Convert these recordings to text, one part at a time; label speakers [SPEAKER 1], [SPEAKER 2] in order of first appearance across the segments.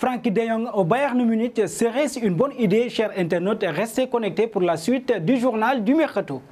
[SPEAKER 1] Frenkie de Jong au Bayern Munich, serait-ce une bonne idée, chers internautes? Restez connectés pour la suite du journal du Mercato.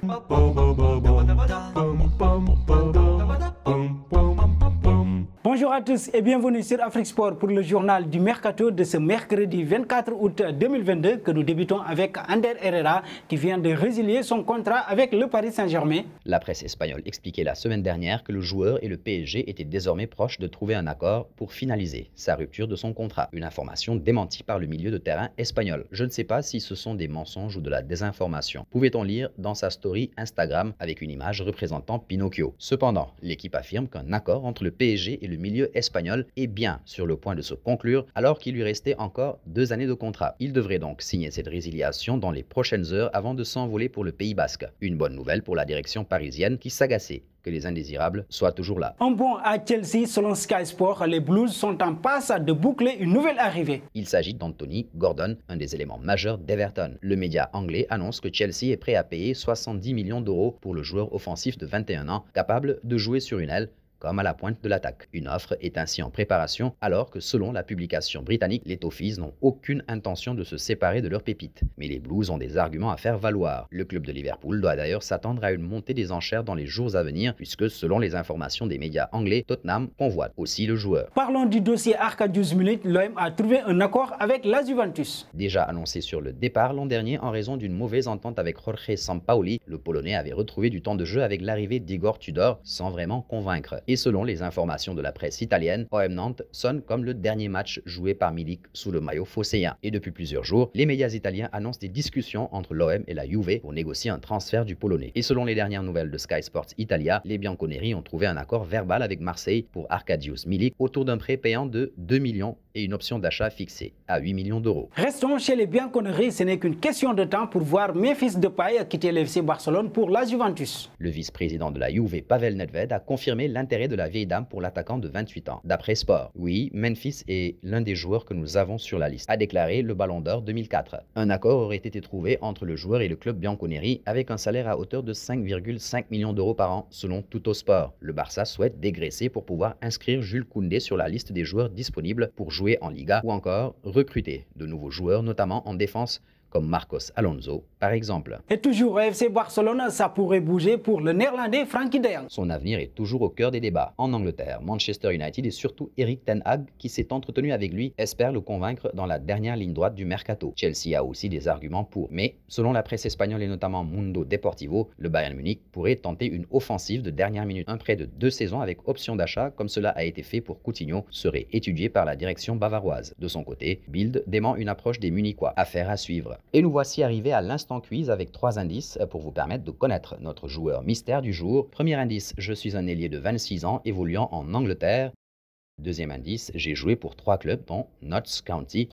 [SPEAKER 1] Bonjour à tous et bienvenue sur Afrique Sport pour le journal du Mercato de ce mercredi 24 août 2022 que nous débutons avec Ander Herrera qui vient de résilier son contrat avec le Paris Saint-Germain.
[SPEAKER 2] La presse espagnole expliquait la semaine dernière que le joueur et le PSG étaient désormais proches de trouver un accord pour finaliser sa rupture de son contrat. Une information démentie par le milieu de terrain espagnol. Je ne sais pas si ce sont des mensonges ou de la désinformation. Pouvait-on lire dans sa story Instagram avec une image représentant Pinocchio. Cependant, l'équipe affirme qu'un accord entre le PSG et le milieu espagnol est bien sur le point de se conclure alors qu'il lui restait encore 2 années de contrat. Il devrait donc signer cette résiliation dans les prochaines heures avant de s'envoler pour le Pays Basque. Une bonne nouvelle pour la direction parisienne qui s'agaçait que les indésirables soient toujours là.
[SPEAKER 1] Un bond à Chelsea, selon Sky Sport, les Blues sont en passe de boucler une nouvelle arrivée.
[SPEAKER 2] Il s'agit d'Anthony Gordon, un des éléments majeurs d'Everton. Le média anglais annonce que Chelsea est prêt à payer 70 millions d'euros pour le joueur offensif de 21 ans, capable de jouer sur une aile comme à la pointe de l'attaque. Une offre est ainsi en préparation alors que selon la publication britannique, les Toffees n'ont aucune intention de se séparer de leur pépite. Mais les Blues ont des arguments à faire valoir. Le club de Liverpool doit d'ailleurs s'attendre à une montée des enchères dans les jours à venir puisque selon les informations des médias anglais, Tottenham convoite aussi le joueur.
[SPEAKER 1] Parlons du dossier Arkadiusz Milik. L'OM a trouvé un accord avec la Juventus.
[SPEAKER 2] Déjà annoncé sur le départ l'an dernier en raison d'une mauvaise entente avec Jorge Sampaoli, le Polonais avait retrouvé du temps de jeu avec l'arrivée d'Igor Tudor sans vraiment convaincre. Et selon les informations de la presse italienne, OM Nantes sonne comme le dernier match joué par Milik sous le maillot phocéen. Et depuis plusieurs jours, les médias italiens annoncent des discussions entre l'OM et la Juve pour négocier un transfert du Polonais. Et selon les dernières nouvelles de Sky Sports Italia, les Bianconeri ont trouvé un accord verbal avec Marseille pour Arkadiusz Milik autour d'un prêt payant de 2 millions et une option d'achat fixée à 8 millions d'euros.
[SPEAKER 1] Restons chez les Bianconeri, ce n'est qu'une question de temps pour voir Memphis Depay quitter l'FC Barcelone pour la Juventus.
[SPEAKER 2] Le vice-président de la Juve, Pavel Nedved, a confirmé l'intérêt de la vieille dame pour l'attaquant de 28 ans. D'après Sport, oui, Memphis est l'un des joueurs que nous avons sur la liste, a déclaré le Ballon d'Or 2004. Un accord aurait été trouvé entre le joueur et le club Bianconeri avec un salaire à hauteur de 5,5 millions d'euros par an selon Tuttosport. Le Barça souhaite dégraisser pour pouvoir inscrire Jules Koundé sur la liste des joueurs disponibles pour jouer en Liga ou encore recruter de nouveaux joueurs, notamment en défense, comme Marcos Alonso, par exemple.
[SPEAKER 1] Et toujours au FC Barcelone, ça pourrait bouger pour le néerlandais Frenkie de Jong.
[SPEAKER 2] Son avenir est toujours au cœur des débats. En Angleterre, Manchester United et surtout Erik ten Hag, qui s'est entretenu avec lui, espère le convaincre dans la dernière ligne droite du mercato. Chelsea a aussi des arguments pour. Mais, selon la presse espagnole et notamment Mundo Deportivo, le Bayern Munich pourrait tenter une offensive de dernière minute. Un prêt de 2 saisons avec option d'achat, comme cela a été fait pour Coutinho, serait étudié par la direction bavaroise. De son côté, Bild dément une approche des Munichois. Affaire à suivre. Et nous voici arrivés à l'instant quiz avec 3 indices pour vous permettre de connaître notre joueur mystère du jour. Premier indice, je suis un ailier de 26 ans évoluant en Angleterre. Deuxième indice, j'ai joué pour 3 clubs dont Notts County.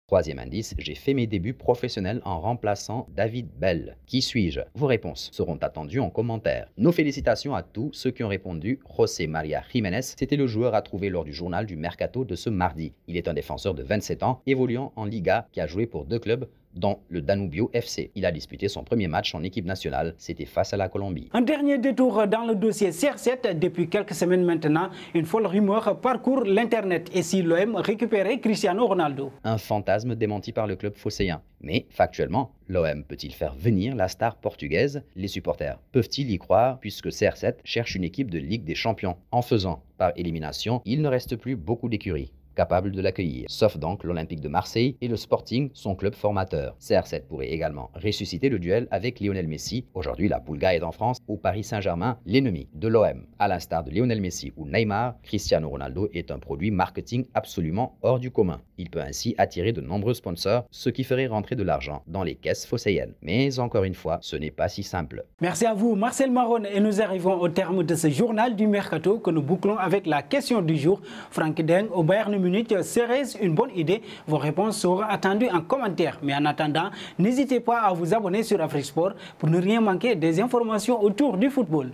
[SPEAKER 2] Troisième indice, j'ai fait mes débuts professionnels en remplaçant David Bell. Qui suis-je? Vos réponses seront attendues en commentaire. Nos félicitations à tous ceux qui ont répondu. José María Jiménez, c'était le joueur à trouver lors du journal du Mercato de ce mardi. Il est un défenseur de 27 ans, évoluant en Liga, qui a joué pour 2 clubs, dont le Danubio FC. Il a disputé son premier match en équipe nationale, c'était face à la Colombie.
[SPEAKER 1] Un dernier détour dans le dossier CR7. Depuis quelques semaines maintenant, une folle rumeur parcourt l'internet. Et si l'OM récupérait Cristiano Ronaldo?
[SPEAKER 2] Un fantasme démenti par le club phocéen. Mais factuellement, l'OM peut-il faire venir la star portugaise? Les supporters peuvent-ils y croire puisque CR7 cherche une équipe de Ligue des Champions? En faisant par élimination, il ne reste plus beaucoup d'écuries capable de l'accueillir, sauf donc l'Olympique de Marseille et le Sporting, son club formateur. CR7 pourrait également ressusciter le duel avec Lionel Messi. Aujourd'hui, la Pulga est en France, au Paris Saint-Germain, l'ennemi de l'OM. À l'instar de Lionel Messi ou Neymar, Cristiano Ronaldo est un produit marketing absolument hors du commun. Il peut ainsi attirer de nombreux sponsors, ce qui ferait rentrer de l'argent dans les caisses phocéennes. Mais encore une fois, ce n'est pas si simple.
[SPEAKER 1] Merci à vous, Marcel Marron, et nous arrivons au terme de ce journal du Mercato que nous bouclons avec la question du jour. Frenkie de Jong au Bayern Munich, serait-ce une bonne idée? Vos réponses seront attendues en commentaire. Mais en attendant, n'hésitez pas à vous abonner sur Afrique Sport pour ne rien manquer des informations autour du football.